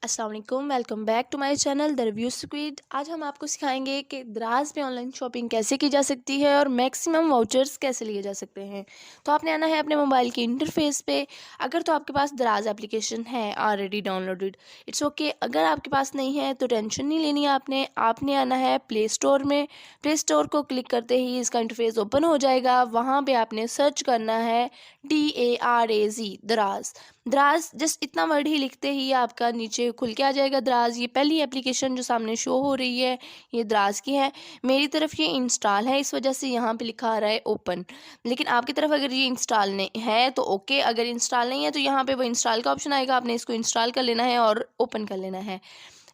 अस्सलाम वालेकुम, welcome back to my channel the review squid. आज हम आपको सिखाएंगे कि दराज में ऑनलाइन शॉपिंग कैसे की जा सकती है और मैक्सिमम वाउचर्स कैसे लिए जा सकते हैं। तो आपने आना है अपने मोबाइल के इंटरफेस पे। अगर तो आपके पास दराज एप्लीकेशन है ऑलरेडी डाउनलोडेड, इट्स ओके। अगर आपके पास नहीं है तो टेंशन नहीं लेनी है। आपने आना है प्ले स्टोर में। प्ले स्टोर को क्लिक करते ही इसका इंटरफेस ओपन हो जाएगा। वहाँ पर आपने सर्च करना है DARAZ, दराज। दराज जस्ट इतना वर्ड ही लिखते ही आपका नीचे खुल के आ जाएगा दराज। ये पहली एप्लीकेशन जो सामने शो हो रही है ये दराज की है। मेरी तरफ ये इंस्टॉल है, इस वजह से यहाँ पे लिखा आ रहा है ओपन। लेकिन आपकी तरफ अगर ये इंस्टॉल नहीं है तो ओके, अगर इंस्टॉल नहीं है तो यहाँ पे वो इंस्टॉल का ऑप्शन आएगा, आपने इसको इंस्टॉल कर लेना है और ओपन कर लेना है।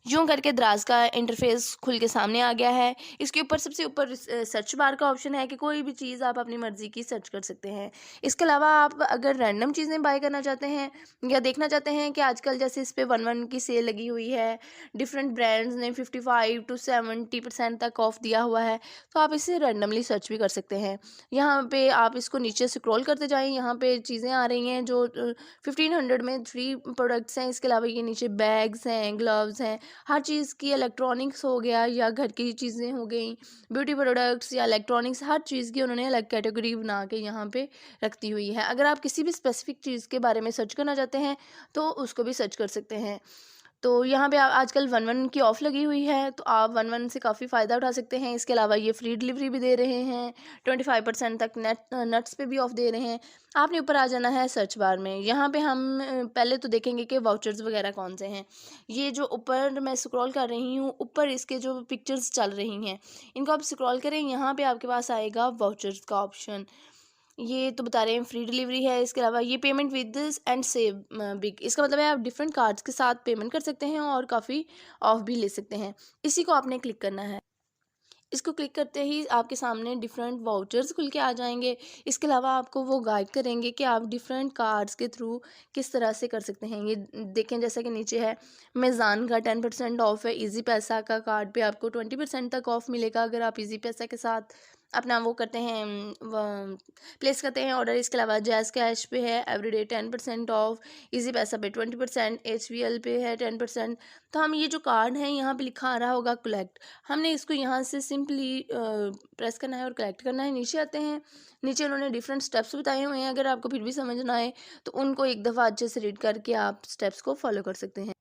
यूँ करके दराज का इंटरफेस खुल के सामने आ गया है। इसके ऊपर सबसे ऊपर सर्च बार का ऑप्शन है कि कोई भी चीज़ आप अपनी मर्ज़ी की सर्च कर सकते हैं। इसके अलावा आप अगर रैंडम चीज़ें बाय करना चाहते हैं या देखना चाहते हैं कि आजकल जैसे इस पे 1/1 की सेल लगी हुई है, डिफरेंट ब्रांड्स ने 55 टू 70% तक ऑफ दिया हुआ है, तो आप इसे रैंडमली सर्च भी कर सकते हैं। यहाँ पे आप इसको नीचे स्क्रॉल करते जाएँ, यहाँ पे चीज़ें आ रही हैं जो 1500 में 3 प्रोडक्ट्स हैं। इसके अलावा ये नीचे बैग्स हैं, ग्लव्स हैं, हर चीज़ की, इलेक्ट्रॉनिक्स हो गया या घर की चीज़ें हो गई, ब्यूटी प्रोडक्ट्स या इलेक्ट्रॉनिक्स, हर चीज़ की उन्होंने अलग कैटेगरी बना के यहाँ पे रखती हुई है। अगर आप किसी भी स्पेसिफिक चीज़ के बारे में सर्च करना चाहते हैं तो उसको भी सर्च कर सकते हैं। तो यहाँ पे आजकल 1/1 की ऑफ़ लगी हुई है, तो आप 1/1 से काफ़ी फ़ायदा उठा सकते हैं। इसके अलावा ये फ्री डिलीवरी भी दे रहे हैं, 25% तक नट्स पे भी ऑफ़ दे रहे हैं। आपने ऊपर आ जाना है सर्च बार में। यहाँ पे हम पहले तो देखेंगे कि वाउचर्स वगैरह कौन से हैं। ये जो ऊपर मैं स्क्रॉल कर रही हूँ, ऊपर इसके जो पिक्चर्स चल रही हैं, इनको आप स्क्रॉल करें, यहाँ पे आपके पास आएगा वाउचर्स का ऑप्शन। ये तो बता रहे हैं फ्री डिलीवरी है। इसके अलावा ये payment with this and save big, इसका मतलब है आप डिफरेंट कार्ड्स के साथ पेमेंट कर सकते हैं और काफ़ी ऑफ भी ले सकते हैं। इसी को आपने क्लिक करना है। इसको क्लिक करते ही आपके सामने डिफरेंट वाउचर्स खुल के आ जाएंगे। इसके अलावा आपको वो गाइड करेंगे कि आप डिफरेंट कार्ड्स के थ्रू किस तरह से कर सकते हैं। ये देखें, जैसा कि नीचे है मेज़ान का 10% ऑफ है, इजी पैसा का कार्ड पे आपको 20% तक ऑफ मिलेगा अगर आप इजी पैसा के साथ अपना वो करते हैं, प्लेस करते हैं ऑर्डर। इसके अलावा जैज़ कैश पे है एवरीडे 10% ऑफ, इजी पैसा पे 20%, HVL पे है 10%। तो हम ये जो कार्ड है यहाँ पे लिखा आ रहा होगा कलेक्ट, हमने इसको यहाँ से सिंपली प्रेस करना है और कलेक्ट करना है। नीचे आते हैं, नीचे उन्होंने डिफरेंट स्टेप्स बताए हुए हैं। अगर आपको फिर भी समझ ना आए तो उनको एक दफ़ा अच्छे से रीड करके आप स्टेप्स को फॉलो कर सकते हैं।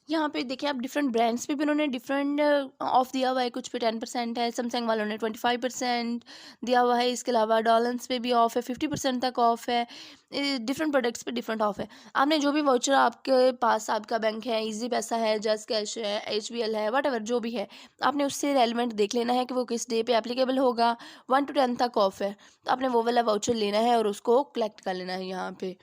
यहाँ पे देखिए आप डिफरेंट ब्रांड्स पे भी उन्होंने डिफरेंट ऑफ दिया हुआ है। कुछ पे 10% है, सैमसंग वालों ने 25% दिया हुआ है। इसके अलावा डॉलन्स पे भी ऑफ है, 50% तक ऑफ है। डिफरेंट प्रोडक्ट्स पे डिफरेंट ऑफ है। आपने जो भी वाउचर आपके पास, आपका बैंक है, इजी पैसा है, जस्ट कैश है, HBL है, वट जो भी है, आपने उससे रेलिवेंट देख लेना है कि वो किस डे पे एप्लीकेबल होगा। 1 to 10 तक ऑफ है, तो आपने वो वाला वाउचर लेना है और उसको कलेक्ट कर लेना है। यहाँ पे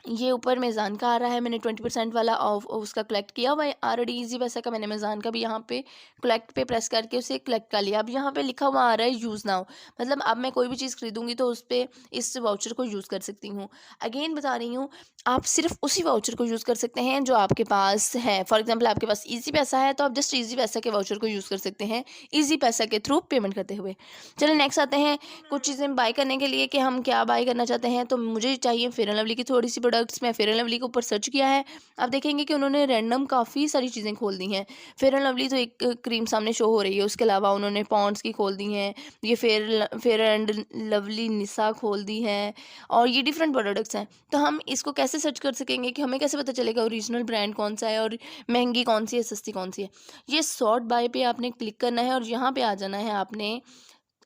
ये ऊपर मेज़ान का आ रहा है, मैंने 20% वाला ऑफ उसका कलेक्ट किया हुआ है ऑलरेडी। इजी पैसा का मैंने मेज़ान का भी यहाँ पे कलेक्ट पे प्रेस करके उसे कलेक्ट कर लिया। अब यहाँ पे लिखा हुआ आ रहा है यूज़ नाउ, मतलब अब मैं कोई भी चीज़ खरीदूंगी तो उस पर इस वाउचर को यूज़ कर सकती हूँ। अगेन बता रही हूँ, आप सिर्फ उसी वाउचर को यूज़ कर सकते हैं जो आपके पास है। फॉर एग्जाम्पल आपके पास ईजी पैसा है तो आप जस्ट ईजी पैसा के वाउचर को यूज़ कर सकते हैं ईजी पैसा के थ्रू पेमेंट करते हुए। चलिए नेक्स्ट आते हैं कुछ चीज़ें बाय करने के लिए कि हम क्या बाय करना चाहते हैं। तो मुझे चाहिए फेयर एंड लवली की थोड़ी सी प्रोडक्ट्स। मैं फेयर एंड लवली के ऊपर सर्च किया है। आप देखेंगे कि उन्होंने रैंडम काफ़ी सारी चीज़ें खोल दी हैं। फेयर एंड लवली तो एक क्रीम सामने शो हो रही है, उसके अलावा उन्होंने पॉन्ड्स की खोल दी हैं, ये फेयर एंड लवली निसा खोल दी है, और ये डिफरेंट प्रोडक्ट्स हैं। तो हम इसको कैसे सर्च कर सकेंगे कि हमें कैसे पता चलेगा ओरिजिनल ब्रांड कौन सा है और महंगी कौन सी है, सस्ती कौन सी है। ये सॉर्ट बाय पे आपने क्लिक करना है और यहाँ पे आ जाना है आपने।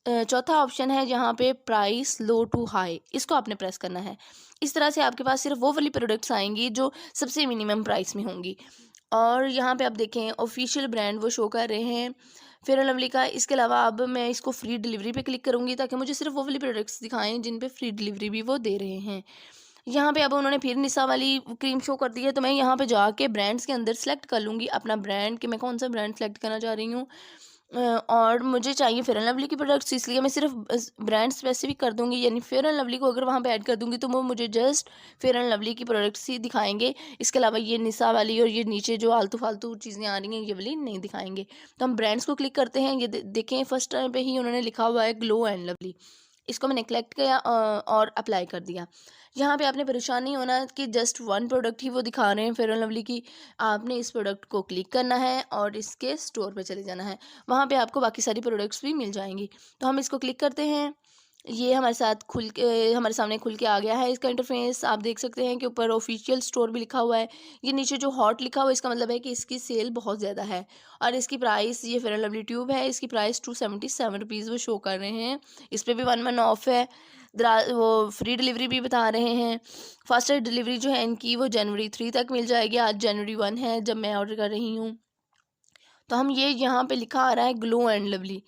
चौथा ऑप्शन है जहाँ पे प्राइस लो टू हाई, इसको आपने प्रेस करना है। इस तरह से आपके पास सिर्फ वो वाली प्रोडक्ट्स आएंगी जो सबसे मिनिमम प्राइस में होंगी। और यहाँ पे आप देखें ऑफिशियल ब्रांड वो शो कर रहे हैं फेयर एंड लवली का। इसके अलावा अब मैं इसको फ्री डिलीवरी पे क्लिक करूँगी ताकि मुझे सिर्फ वो वाली प्रोडक्ट्स दिखाएं जिन पे फ्री डिलीवरी भी वो दे रहे हैं। यहाँ पे अब उन्होंने फिर निशा वाली क्रीम शो कर दी है, तो मैं यहाँ पे जाके ब्रांड्स के अंदर सेलेक्ट कर लूँगी अपना ब्रांड कि मैं कौन सा ब्रांड सेलेक्ट करना चाह रही हूँ। और मुझे चाहिए फेयर एंड लवली की प्रोडक्ट्स, इसलिए मैं सिर्फ ब्रांड स्पेसिफिक कर दूंगी, यानी फेयर एंड लवली को अगर वहाँ पे ऐड कर दूंगी तो वो मुझे जस्ट फेयर एंड लवली की प्रोडक्ट्स ही दिखाएंगे। इसके अलावा ये निशा वाली और ये नीचे जो आलतू फालतू चीज़ें आ रही हैं ये वाली नहीं दिखाएंगे। तो हम ब्रांड्स को क्लिक करते हैं। ये देखें फर्स्ट टाइम पे ही उन्होंने लिखा हुआ है ग्लो एंड लवली, इसको मैंने कलेक्ट किया और अप्लाई कर दिया। यहाँ पे आपने परेशान नहीं होना कि जस्ट वन प्रोडक्ट ही वो दिखा रहे हैं फेयर एंड लवली की। आपने इस प्रोडक्ट को क्लिक करना है और इसके स्टोर पे चले जाना है, वहाँ पे आपको बाकी सारी प्रोडक्ट्स भी मिल जाएंगी। तो हम इसको क्लिक करते हैं, ये हमारे साथ खुल के हमारे सामने खुल के आ गया है इसका इंटरफेस। आप देख सकते हैं कि ऊपर ऑफिशियल स्टोर भी लिखा हुआ है। ये नीचे जो हॉट लिखा हुआ है इसका मतलब है कि इसकी सेल बहुत ज़्यादा है। और इसकी प्राइस, ये फेयर एंड लवली ट्यूब है, इसकी प्राइस 277 रुपीज़ वो शो कर रहे हैं। इस पर भी 1 मंथ ऑफ है। वो फ्री डिलीवरी भी बता रहे हैं। फास्टर डिलीवरी जो है इनकी वो जनवरी 3 तक मिल जाएगी। आज जनवरी 1 है जब मैं ऑर्डर कर रही हूँ। तो हम ये यहाँ पे लिखा आ रहा है glow and lovely,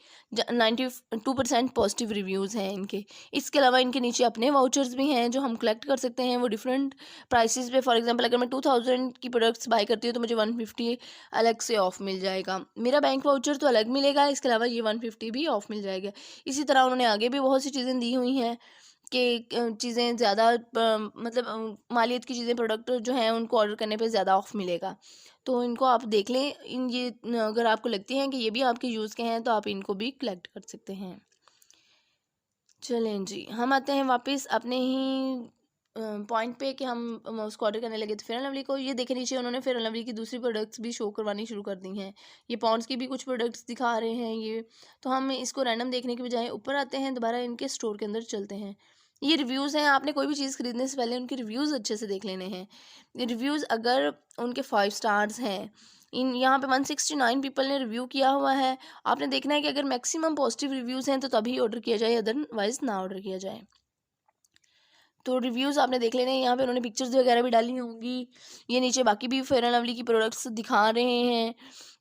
92% positive reviews हैं इनके। इसके अलावा इनके नीचे अपने वाउचर्स भी हैं जो हम कलेक्ट कर सकते हैं, वो डिफरेंट प्राइसेस पे। फॉर एग्जांपल अगर मैं 2000 की प्रोडक्ट्स बाय करती हूँ तो मुझे 150 अलग से ऑफ मिल जाएगा। मेरा बैंक वाउचर तो अलग मिलेगा, इसके अलावा ये 150 भी ऑफ मिल जाएगा। इसी तरह उन्होंने आगे भी बहुत सी चीज़ें दी हुई हैं कि चीज़ें ज़्यादा मतलब मालियत की चीज़ें, प्रोडक्ट जो हैं उनको ऑर्डर करने पे ज़्यादा ऑफ मिलेगा। तो इनको आप देख लें, इन ये अगर आपको लगती हैं कि ये भी आपके यूज़ के हैं तो आप इनको भी कलेक्ट कर सकते हैं। चलें जी, हम आते हैं वापस अपने ही पॉइंट पे कि हम उसको ऑर्डर करने लगे। तो फेयर एंड लवली को ये देखे नीचे उन्होंने फेयर एंड लवली की दूसरी प्रोडक्ट्स भी शो करवानी शुरू कर दी हैं। ये पॉन्ड्स की भी कुछ प्रोडक्ट्स दिखा रहे हैं ये। तो हम इसको रैंडम देखने के बजाय ऊपर आते हैं, दोबारा इनके स्टोर के अंदर चलते हैं। ये रिव्यूज़ हैं, आपने कोई भी चीज़ खरीदने से पहले उनके रिव्यूज़ अच्छे से देख लेने हैं। रिव्यूज़ अगर उनके 5 स्टार्स हैं, इन यहाँ पे 169 पीपल ने रिव्यू किया हुआ है। आपने देखना है कि अगर मैक्सिमम पॉजिटिव रिव्यूज़ हैं तो तभी ऑर्डर किया जाए, अदरवाइज़ ना ऑर्डर किया जाए। तो रिव्यूज़ आपने देख लेने हैं, यहाँ पे उन्होंने पिक्चर्स वगैरह भी डाली होंगी। ये नीचे बाकी भी फेयर एंड लवली की प्रोडक्ट्स दिखा रहे हैं।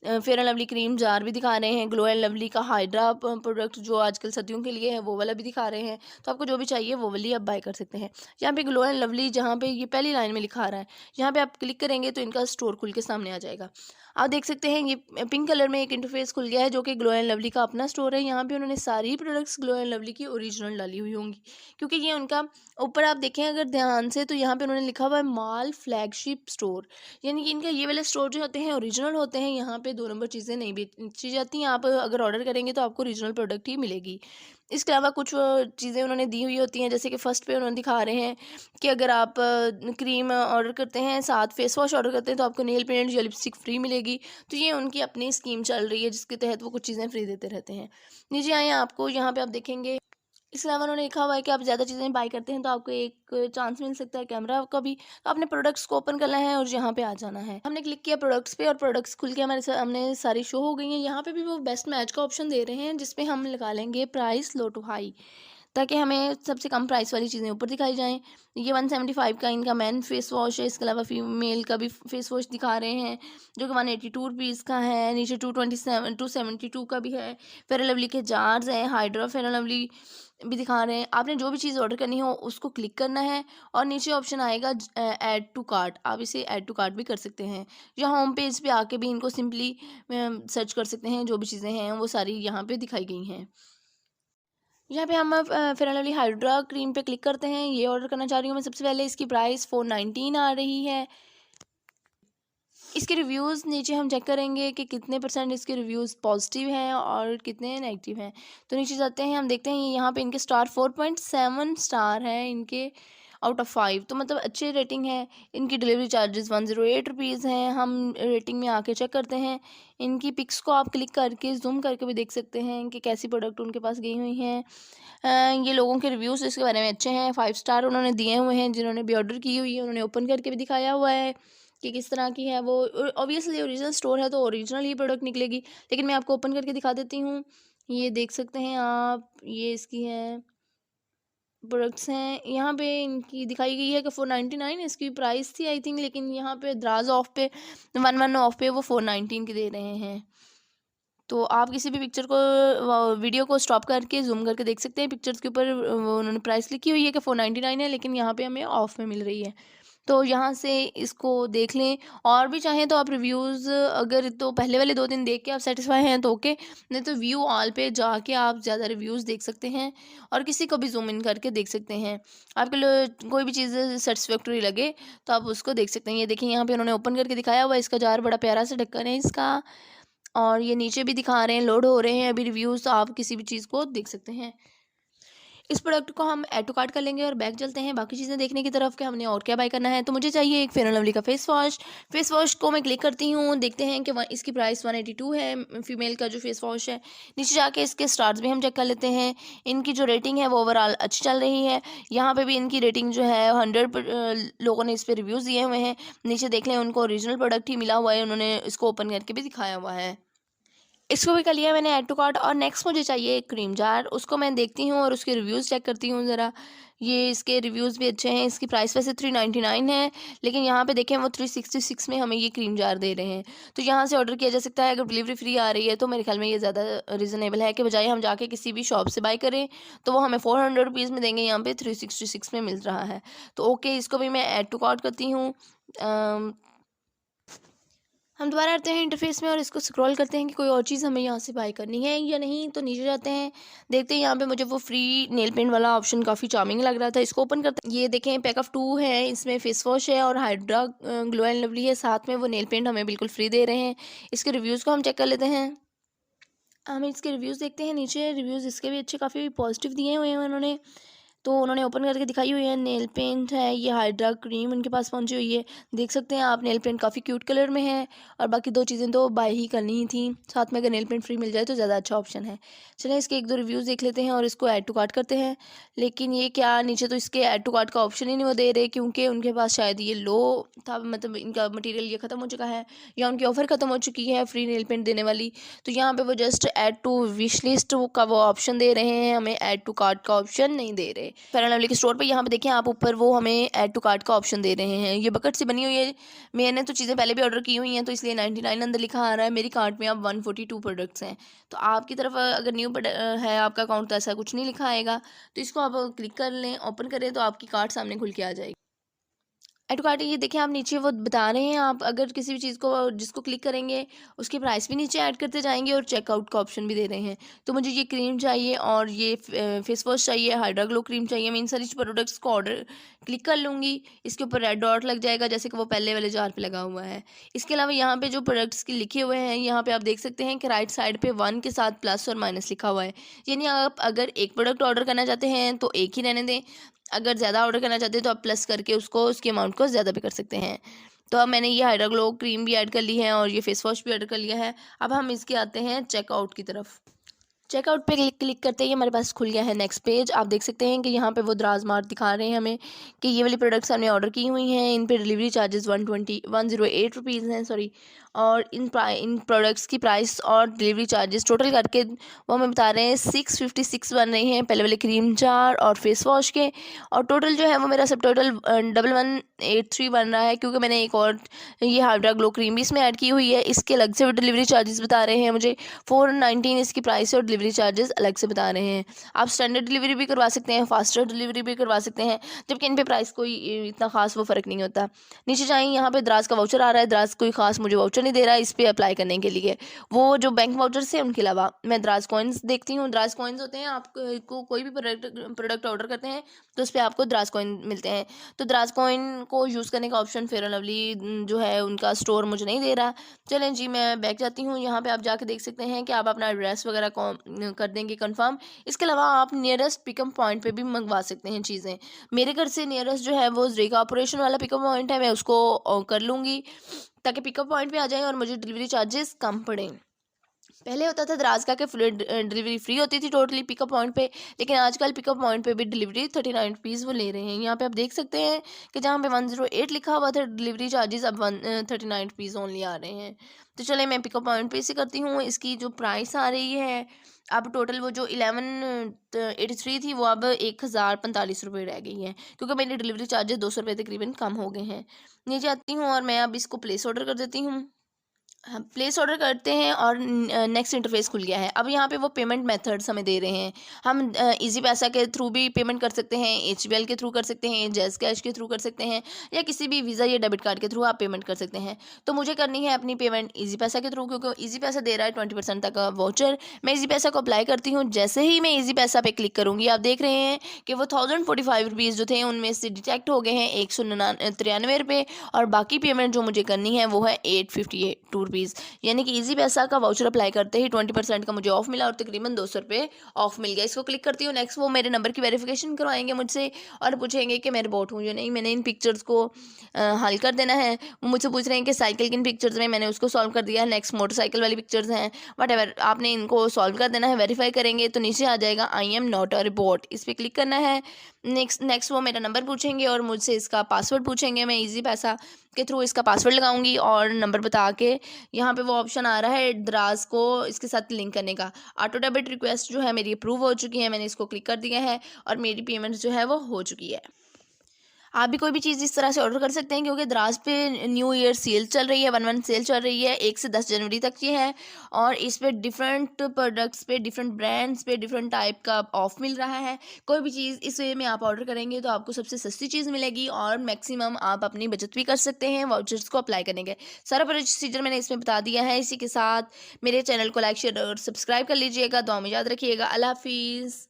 Fair and lovely cream jar भी दिखा रहे हैं। ग्लो एंड लवली का हाइड्रा प्रोडक्ट जो आजकल सर्दियों के लिए है वो वाला भी दिखा रहे हैं। तो आपको जो भी चाहिए वो वाली आप बाय कर सकते हैं। यहाँ पे ग्लो एंड लवली जहाँ पे ये पहली लाइन में लिखा आ रहा है, यहाँ पे आप क्लिक करेंगे तो इनका स्टोर खुल के सामने आ जाएगा। आप देख सकते हैं ये पिंक कलर में एक इंटरफेस खुल गया है जो कि ग्लो एंड लवली का अपना स्टोर है। यहाँ पे उन्होंने सारी प्रोडक्ट्स ग्लो एंड लवली की ओरिजिनल डाली हुई होंगी, क्योंकि ये उनका ऊपर आप देखें अगर ध्यान से तो यहाँ पे उन्होंने लिखा हुआ है माल फ्लैगशिप स्टोर, यानी कि इनका ये वाले स्टोर जो होते हैं ओरिजिनल होते हैं। यहाँ पे 2 नंबर चीज़ें नहीं बेची जाती हैं। आप अगर ऑर्डर करेंगे तो आपको ओरिजिनल प्रोडक्ट ही मिलेगी। इसके अलावा कुछ चीज़ें उन्होंने दी हुई होती हैं, जैसे कि फर्स्ट पे उन्होंने दिखा रहे हैं कि अगर आप क्रीम ऑर्डर करते हैं, साथ फेस वॉश ऑर्डर करते हैं तो आपको नेल पेंट या लिपस्टिक फ्री मिलेगी। तो ये उनकी अपनी स्कीम चल रही है जिसके तहत वो कुछ चीज़ें फ्री देते रहते हैं। नीचे आए आपको यहाँ पे आप देखेंगे, इसके अलावा उन्होंने लिखा हुआ है कि आप ज़्यादा चीज़ें बाय करते हैं तो आपको एक चांस मिल सकता है कैमरा का भी। तो आपने प्रोडक्ट्स को ओपन करना है और यहाँ पे आ जाना है। हमने क्लिक किया प्रोडक्ट्स पे और प्रोडक्ट्स खुल के हमारे सामने सारी शो हो गई हैं। यहाँ पे भी वो बेस्ट मैच का ऑप्शन दे रहे हैं जिसपे हम लगा लेंगे प्राइस लो टू हाई, ताकि हमें सबसे कम प्राइस वाली चीज़ें ऊपर दिखाई जाएँ। ये 175 का इनका मैन फेस वॉश है। इसके अलावा फीमेल का भी फेस वॉश दिखा रहे हैं जो कि 182 रुपीज़ का है। नीचे 272 का भी है। फेयर एंड लवली के जार्स हैं, हाइड्रा फेयर एंड लवली भी दिखा रहे हैं। आपने जो भी चीज़ ऑर्डर करनी हो उसको क्लिक करना है और नीचे ऑप्शन आएगा ऐड टू कार्ट। आप इसे ऐड टू कार्ट भी कर सकते हैं, या होम पेज पे आके भी इनको सिंपली सर्च कर सकते हैं। जो भी चीज़ें हैं वो सारी यहाँ पे दिखाई गई हैं। यहाँ पे हम fair and lovely hydra cream पे क्लिक करते हैं। ये ऑर्डर करना चाह रही हूँ मैं। सबसे पहले इसकी प्राइस 419 आ रही है। इसके रिव्यूज़ नीचे हम चेक करेंगे कि कितने % इसके रिव्यूज़ पॉजिटिव हैं और कितने नेगेटिव हैं। तो नीचे जाते हैं, हम देखते हैं यहाँ पे इनके स्टार 4.7 स्टार हैं इनके आउट ऑफ 5, तो मतलब अच्छे रेटिंग है। इनकी डिलीवरी चार्जेस 108 रुपीज़ हैं। हम रेटिंग में आके चेक करते हैं। इनकी पिक्स को आप क्लिक करके जूम करके भी देख सकते हैं कि कैसी प्रोडक्ट उनके पास गई हुई हैं। ये लोगों के रिव्यूज़ इसके बारे में अच्छे हैं। 5 स्टार उन्होंने दिए हुए हैं। जिन्होंने भी ऑर्डर की हुई है उन्होंने ओपन करके भी दिखाया हुआ है कि किस तरह की है वो। ऑब्वियसली ओरिजिनल स्टोर है तो ओरिजिनल ही प्रोडक्ट निकलेगी, लेकिन मैं आपको ओपन करके दिखा देती हूँ। ये देख सकते हैं आप, ये इसकी है प्रोडक्ट्स हैं। यहाँ पे इनकी दिखाई गई है कि 499 इसकी प्राइस थी आई थिंक, लेकिन यहाँ पे द्राज ऑफ पे 1 ऑफ पे वो 419 की दे रहे हैं। तो आप किसी भी पिक्चर को वीडियो को स्टॉप करके जूम करके देख सकते हैं। पिक्चर्स के ऊपर उन्होंने प्राइस लिखी हुई है कि 499 है, लेकिन यहाँ पे हमें ऑफ में मिल रही है। तो यहाँ से इसको देख लें। और भी चाहें तो आप रिव्यूज़ अगर तो पहले वाले 2 दिन देख के आप सेटिस्फाई हैं तो ओके, नहीं तो व्यू ऑल पे जाके आप ज़्यादा रिव्यूज़ देख सकते हैं और किसी को भी जूम इन करके देख सकते हैं। आपके लिए कोई भी चीज़ सेटिस्फैक्टरी लगे तो आप उसको देख सकते हैं। ये देखिए यहाँ पे उन्होंने ओपन करके दिखाया हुआ है। इसका जार बड़ा प्यारा सा ढक्कन है इसका, और ये नीचे भी दिखा रहे हैं, लोड हो रहे हैं अभी रिव्यूज़, तो आप किसी भी चीज़ को देख सकते हैं। इस प्रोडक्ट को हम ऐड टू कार्ट कर लेंगे और बैक चलते हैं बाकी चीज़ें देखने की तरफ कि हमने और क्या बाय करना है। तो मुझे चाहिए एक फेयर एंड लवली का फेस वॉश को मैं क्लिक करती हूँ, देखते हैं कि इसकी प्राइस 182 है, फीमेल का जो फेस वॉश है। नीचे जाके इसके स्टार्स भी हम चेक कर लेते हैं। इनकी जो रेटिंग है वो ओवरऑल अच्छी चल रही है। यहाँ पे भी इनकी रेटिंग जो है 100 लोगों ने इस पर रिव्यूज़ दिए हुए हैं। नीचे देख लें, उनको ओरिजिनल प्रोडक्ट ही मिला हुआ है, उन्होंने इसको ओपन करके भी दिखाया हुआ है। इसको भी कर लिया मैंने ऐड टू कार्ट। और नेक्स्ट मुझे चाहिए एक क्रीम जार, उसको मैं देखती हूँ और उसके रिव्यूज़ चेक करती हूँ ज़रा। ये इसके रिव्यूज़ भी अच्छे हैं। इसकी प्राइस वैसे 399 है, लेकिन यहाँ पे देखें वो 366 में हमें ये क्रीम जार दे रहे हैं। तो यहाँ से ऑर्डर किया जा सकता है। अगर डिलीवरी फ्री आ रही है तो मेरे ख्याल में ये ज़्यादा रीज़नेबल है कि बजाय हम जाके किसी भी शॉप से बाय करें तो वो हमें 400 रुपीज़ में देंगे, यहाँ पे 366 में मिल रहा है। तो ओके, इसको भी मैं ऐड टू कार्ट करती हूँ। हम दोबारा आते हैं इंटरफेस में और इसको स्क्रॉल करते हैं कि कोई और चीज़ हमें यहाँ से बाय करनी है या नहीं। तो नीचे जाते हैं, देखते हैं यहाँ पे मुझे वो फ्री नेल पेंट वाला ऑप्शन काफ़ी चार्मिंग लग रहा था। इसको ओपन करते हैं। ये देखें, पैक ऑफ 2 है, इसमें फेस वॉश है और हाइड्रा ग्लो एंड लवली है, साथ में वो नेल पेंट हमें बिल्कुल फ्री दे रहे हैं। इसके रिव्यूज़ को हम चेक कर लेते हैं। हम इसके रिव्यूज़ देखते हैं। नीचे रिव्यूज़ इसके भी अच्छे काफ़ी पॉजिटिव दिए हुए हैं उन्होंने। तो उन्होंने ओपन करके दिखाई हुई है। नेल पेंट है, ये हाइड्रा क्रीम उनके पास पहुंची हुई है, देख सकते हैं आप। नेल पेंट काफ़ी क्यूट कलर में है और बाकी 2 चीज़ें तो बाय ही करनी ही थी। साथ में अगर नेल पेंट फ्री मिल जाए तो ज़्यादा अच्छा ऑप्शन है। चलें इसके 1-2 रिव्यूज़ देख लेते हैं और इसको ऐड टू कार्ट करते हैं। लेकिन ये क्या, नीचे तो इसके ऐड टू कार्ट का ऑप्शन ही नहीं वो दे रहे, क्योंकि उनके पास शायद ये लो था, मतलब इनका मटीरियल ये ख़त्म हो चुका है या उनकी ऑफ़र ख़त्म हो चुकी है फ्री नेल पेंट देने वाली। तो यहाँ पे वो just add to wish list का वो ऑप्शन दे रहे हैं, हमें ऐड टू कार्ट का ऑप्शन नहीं दे रहे। फेयर एंड लवली के स्टोर पे यहाँ पे देखें आप, ऊपर वो हमें ऐड टू कार्ट का ऑप्शन दे रहे हैं। ये बकेट से बनी हुई है। मैंने तो चीज़ें पहले भी ऑर्डर की हुई हैं, तो इसलिए 99 अंदर लिखा आ रहा है। मेरी कार्ट में अब 142 प्रोडक्ट्स हैं। तो आपकी तरफ अगर न्यू है आपका अकाउंट, तो ऐसा कुछ नहीं लिखा आएगा। तो इसको आप क्लिक कर लें, ओपन करें तो आपकी कार्ट सामने खुल के आ जाएगी। ऐड टू कार्ट, ये देखिए आप नीचे वो बता रहे हैं, आप अगर किसी भी चीज़ को जिसको क्लिक करेंगे उसकी प्राइस भी नीचे ऐड करते जाएंगे और चेकआउट का ऑप्शन भी दे रहे हैं। तो मुझे ये क्रीम चाहिए और ये फेस वॉश चाहिए, हाइड्रा ग्लो क्रीम चाहिए। मैं इन सारी प्रोडक्ट्स को ऑर्डर क्लिक कर लूँगी। इसके ऊपर रेड डॉट लग जाएगा जैसे कि वो पहले वाले जार पे लगा हुआ है। इसके अलावा यहाँ पे जो प्रोडक्ट्स के लिखे हुए हैं, यहाँ पे आप देख सकते हैं कि राइट साइड पे 1 के साथ प्लस और माइनस लिखा हुआ है। यानी आप अगर एक प्रोडक्ट ऑर्डर करना चाहते हैं तो एक ही रहने दें, अगर ज़्यादा ऑर्डर करना चाहते हैं तो आप प्लस करके उसको, उसके अमाउंट को ज़्यादा भी कर सकते हैं। तो अब मैंने ये हाइड्रा ग्लो क्रीम भी ऐड कर ली है और ये फेस वॉश भी ऑर्डर कर लिया है। अब हम इसके आते हैं चेकआउट की तरफ। चेकआउट पे क्लिक करते ही हमारे पास खुल गया है नेक्स्ट पेज। आप देख सकते हैं कि यहाँ पे वो दराज मार्क दिखा रहे हैं हमें कि ये वाली प्रोडक्ट्स हमने ऑर्डर की हुई हैं। इन पे डिलीवरी चार्जेस 108 रुपीज़ हैं, सॉरी। और इन प्रोडक्ट्स की प्राइस और डिलीवरी चार्जेस टोटल करके वो हमें बता रहे हैं 656 बन रहे हैं, पहले वाले क्रीम जार और फेस वॉश के। और टोटल जो है वो मेरा सब टोटल 1183 बन रहा है, क्योंकि मैंने एक और ये हाइड्रा ग्लो क्रीम भी इसमें ऐड की हुई है। इसके अलग से डिलीवरी चार्जेस बता रहे हैं मुझे 419 इसकी प्राइस है और डिलीवरी चार्जेस अलग से बता रहे हैं। आप स्टैंडर्ड डिलीवरी भी करवा सकते हैं, फास्टर डिलीवरी भी करवा सकते हैं, जबकि इन पे प्राइस कोई इतना खास वो फ़र्क नहीं होता। नीचे जाएँ, यहाँ पे दराज का वाउचर आ रहा है। दराज कोई खास मुझे वाउचर नहीं दे रहा है इस पे अप्लाई करने के लिए। वो जो बैंक वाउचर्स हैं उनके अलावा मैं दराज कॉइन्स देखती हूँ। दराज कॉइन्स होते हैं, आप को कोई भी प्रोडक्ट ऑर्डर करते हैं तो उस पर आपको दराज कॉइन मिलते हैं। तो दराज कॉइन को यूज़ करने का ऑप्शन फेयर एंड लवली जो है उनका स्टोर मुझे नहीं दे रहा। चलें जी, मैं बैक जाती हूँ। यहाँ पे आप जाके देख सकते हैं कि आप अपना एड्रेस वगैरह कर देंगे कंफर्म। इसके अलावा आप नियरेस्ट पिकअप पॉइंट पे भी मंगवा सकते हैं चीज़ें। मेरे घर से नियरेस्ट जो है वो ज़रीका ऑपरेशन वाला पिकअप पॉइंट है, मैं उसको कर लूँगी ताकि पिकअप पॉइंट पे आ जाएं और मुझे डिलीवरी चार्जेस कम पड़ें। पहले होता था दराज का कि डिलीवरी फ्री होती थी टोटली पिकअप पॉइंट पे, लेकिन आजकल पिकअप पॉइंट पे भी डिलीवरी 39 रुपीज़ वो ले रहे हैं। यहाँ पे आप देख सकते हैं कि जहाँ पे 108 लिखा हुआ था डिलीवरी चार्जेस, अब 39 रुपीज़ ओनली आ रहे हैं। तो चले मैं पिकअप पॉइंट पे से करती हूँ। इसकी जो प्राइस आ रही है अब टोटल, वो जो 1183 थी वो अब 1045 रुपये रह गई है, क्योंकि मेरे डिलीवरी चार्जेस 200 रुपये तकरीबन कम हो गए हैं। नीचे आती हूँ और मैं अब इसको प्लेस ऑर्डर कर देती हूँ। हम प्लेस ऑर्डर करते हैं और नेक्स्ट इंटरफेस खुल गया है। अब यहाँ पे वो पेमेंट मेथड्स हमें दे रहे हैं। हम इजी पैसा के थ्रू भी पेमेंट कर सकते हैं, HBL के थ्रू कर सकते हैं, जैज़ कैश के थ्रू कर सकते हैं, या किसी भी वीज़ा या डेबिट कार्ड के थ्रू आप पेमेंट कर सकते हैं। तो मुझे करनी है अपनी पेमेंट इजी पैसा के थ्रू, क्योंकि इजी पैसा दे रहा है 20% तक का वाउचर। मैं इजी पैसा को अप्लाई करती हूँ। जैसे ही मैं इजी पैसा पे क्लिक करूँगी, आप देख रहे हैं कि वो 1045 रुपीज़ जो थे उनमें से डिटेक्ट हो गए हैं 193 रुपये, और बाकी पेमेंट जो मुझे करनी है वो है 852 रुपीज़, यानी कि ईजी पैसा का वाउचर अप्लाई करते ही 20% का मुझे ऑफ मिला और तकरीबन 200 रुपये ऑफ मिल गया। इसको क्लिक करती हूँ। नेक्स्ट वो मेरे नंबर की वेरिफिकेशन करवाएंगे मुझसे और पूछेंगे कि मैं रिपोर्ट हूँ या नहीं। मैंने इन पिक्चर्स को हल कर देना है। वो मुझसे पूछ रहे हैं कि साइकिल किन पिक्चर्स में, मैंने उसको सॉल्व कर दिया है। नेक्स्ट मोटरसाइकिल वाली पिक्चर्स हैं, वट आपने इनको सॉल्व कर देना है। वेरीफाई करेंगे तो नीचे आ जाएगा I am not a report, इस पर क्लिक करना है। नेक्स्ट वो मेरा नंबर पूछेंगे और मुझसे इसका पासवर्ड पूछेंगे। मैं ईजी पैसा के थ्रू इसका पासवर्ड लगाऊंगी और नंबर बता के यहाँ पे वो ऑप्शन आ रहा है द्राज को इसके साथ लिंक करने का। ऑटो डेबिट रिक्वेस्ट जो है मेरी अप्रूव हो चुकी है, मैंने इसको क्लिक कर दिया है और मेरी पेमेंट जो है वो हो चुकी है। आप भी कोई भी चीज़ इस तरह से ऑर्डर कर सकते हैं, क्योंकि दराज पे न्यू ईयर सेल चल रही है, 1/1 सेल चल रही है, 1 से 10 जनवरी तक ये है। और इस पे डिफरेंट प्रोडक्ट्स पे, डिफरेंट ब्रांड्स पे डिफरेंट टाइप का ऑफ मिल रहा है। कोई भी चीज़ इस वे में आप ऑर्डर करेंगे तो आपको सबसे सस्ती चीज़ मिलेगी और मैक्सिमम आप अपनी बचत भी कर सकते हैं वाउचर्स को अप्लाई करने के। सारा प्रोसीजर मैंने इसमें बता दिया है। इसी के साथ मेरे चैनल को लाइक शेयर और सब्सक्राइब कर लीजिएगा। दुआ में याद रखिएगा। अल्लाह हाफिज़।